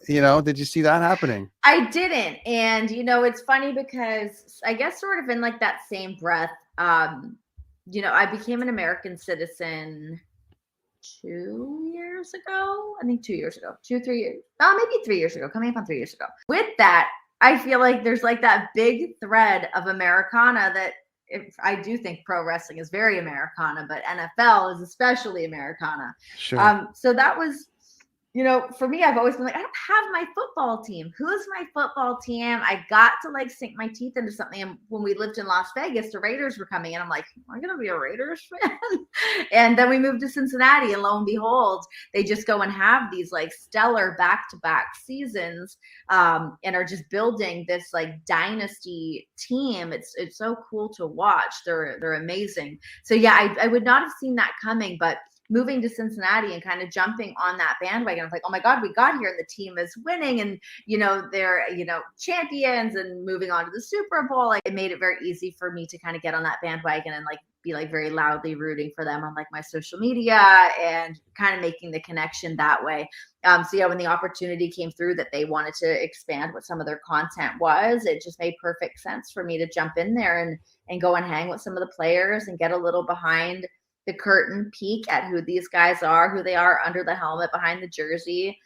Did you see that happening? I didn't. And, it's funny because I guess sort of in like that same breath, I became an American citizen 2 years ago. I think 2 years ago, 2, 3 years, maybe 3 years ago, coming up on 3 years ago. With that, I feel like there's like that big thread of Americana that I do think pro wrestling is very Americana, but NFL is especially Americana. Sure. So that was, for me, I've always been like, I don't have my football team. Who's my football team? I got to like sink my teeth into something. And when we lived in Las Vegas, the Raiders were coming in. I'm like, am I going to be a Raiders fan? And then we moved to Cincinnati, and lo and behold, they just go and have these like stellar back-to-back seasons, and are just building this like dynasty team. It's so cool to watch. They're amazing. So yeah, I would not have seen that coming, but moving to Cincinnati and kind of jumping on that bandwagon. I was like, oh my God, we got here and the team is winning, and they're champions and moving on to the Super Bowl. Like, it made it very easy for me to kind of get on that bandwagon and like be like very loudly rooting for them on like my social media and kind of making the connection that way. So yeah, when the opportunity came through that they wanted to expand what some of their content was, it just made perfect sense for me to jump in there and go and hang with some of the players and get a little behind the curtain peek at who these guys are, who they are under the helmet, behind the jersey.